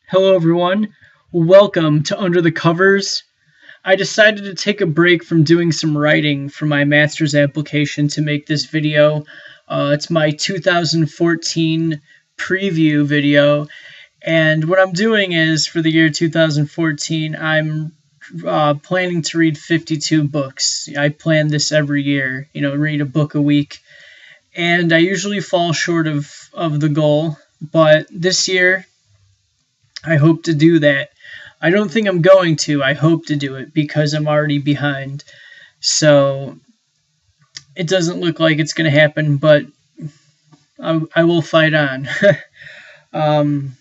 Hello, everyone. Welcome to Under the Covers. I decided to take a break from doing some writing for my master's application to make this video. It's my 2014 preview video, and what I'm doing is for the year 2014, I'm planning to read 52 books. I plan this every year, read a book a week, and I usually fall short of the goal, but this year I hope to do that. I don't think I'm going to. I hope to do it because I'm already behind. So it doesn't look like it's going to happen, but I will fight on. The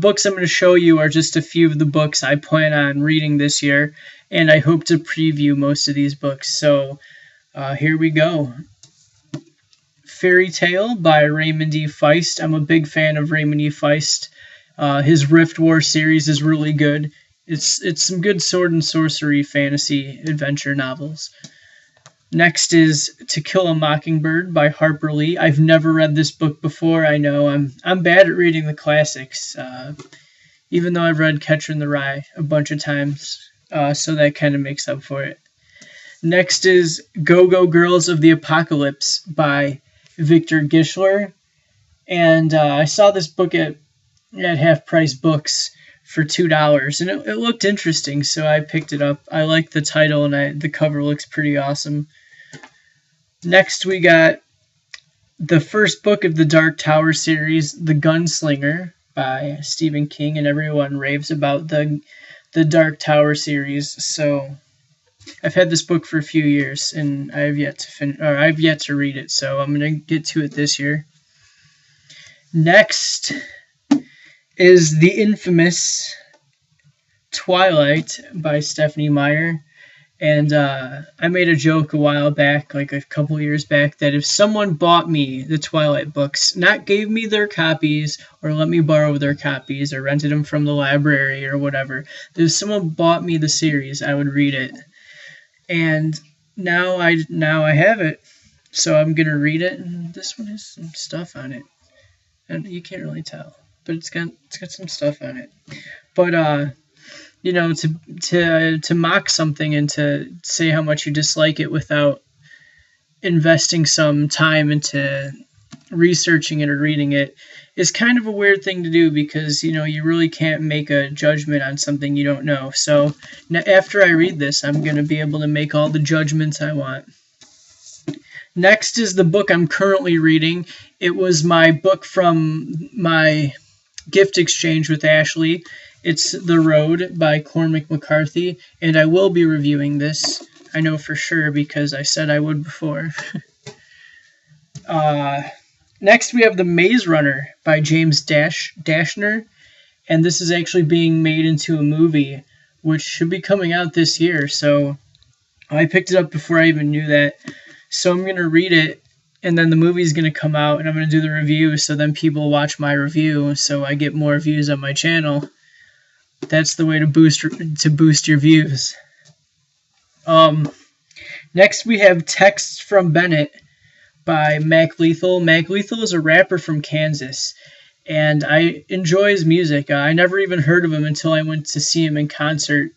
books I'm going to show you are just a few of the books I plan on reading this year, and I hope to preview most of these books. So here we go. Fairy Tale by Raymond E. Feist. I'm a big fan of Raymond E. Feist. His Rift War series is really good. It's some good sword and sorcery fantasy adventure novels. Next is To Kill a Mockingbird by Harper Lee. I've never read this book before. I know I'm bad at reading the classics, even though I've read Catcher in the Rye a bunch of times, so that kind of makes up for it. Next is Go-Go Girls of the Apocalypse by Victor Gischler, and I saw this book at Half Price Books for $2, and it looked interesting, so I picked it up. I like the title, and the cover looks pretty awesome. Next, we got the first book of the Dark Tower series, The Gunslinger by Stephen King, and everyone raves about the Dark Tower series. So I've had this book for a few years, and I've yet to read it, so I'm gonna get to it this year. Next is the infamous Twilight by Stephenie Meyer, and I made a joke a while back, like a couple years back, that if someone bought me the Twilight books, not gave me their copies or let me borrow their copies or rented them from the library or whatever, if someone bought me the series, I would read it. And now I have it, so I'm gonna read it. And this one has some stuff on it, and you can't really tell, but it's got some stuff on it. But to mock something and to say how much you dislike it without investing some time into researching it or reading it is kind of a weird thing to do, because you really can't make a judgment on something you don't know. So after I read this, I'm going to be able to make all the judgments I want. Next is the book I'm currently reading. It was my book from my gift exchange with Ashley. It's The Road by Cormac McCarthy, and I will be reviewing this. I know for sure because I said I would before. Next, we have The Maze Runner by James Dashner, and this is actually being made into a movie, which should be coming out this year, so I picked it up before I even knew that. So I'm going to read it, and then the movie's going to come out, and I'm going to do the review, so then people watch my review, so I get more views on my channel. That's the way to boost your views. Next, we have Texts from Bennett by Mac Lethal. Mac Lethal is a rapper from Kansas, and I enjoy his music. I never even heard of him until I went to see him in concert,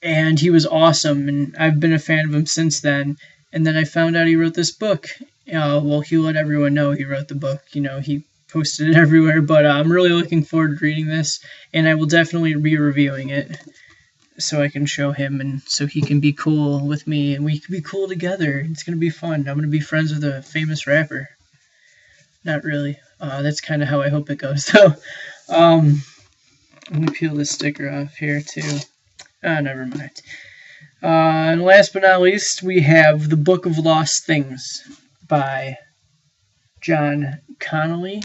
and he was awesome, and I've been a fan of him since then. And then I found out he wrote this book. Well, he let everyone know he wrote the book. He posted it everywhere, but I'm really looking forward to reading this, and I will definitely be reviewing it so I can show him and so he can be cool with me and we can be cool together. It's going to be fun. I'm going to be friends with a famous rapper. Not really. That's kind of how I hope it goes. So, let me peel this sticker off here too. Never mind. And last but not least, we have The Book of Lost Things by John Connolly.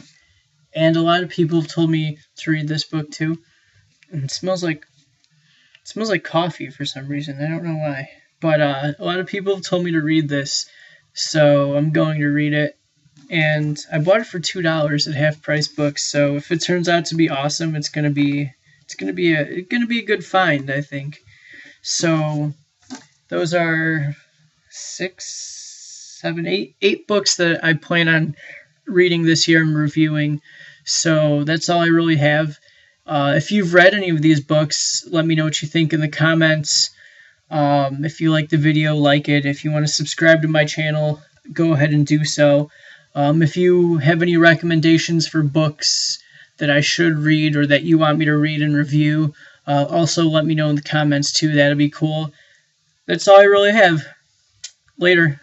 And a lot of people told me to read this book too. And it smells like coffee for some reason. I don't know why. But a lot of people told me to read this, so I'm going to read it. And I bought it for $2 at Half Price Books. So if it turns out to be awesome, it's gonna be a good find, I think. So those are 6, 7, 8 books that I plan on reading this year and reviewing. So that's all I really have. If you've read any of these books, let me know what you think in the comments. If you like the video, like it. If you want to subscribe to my channel, go ahead and do so. If you have any recommendations for books that I should read or that you want me to read and review, also let me know in the comments too. That'd be cool. That's all I really have. Later.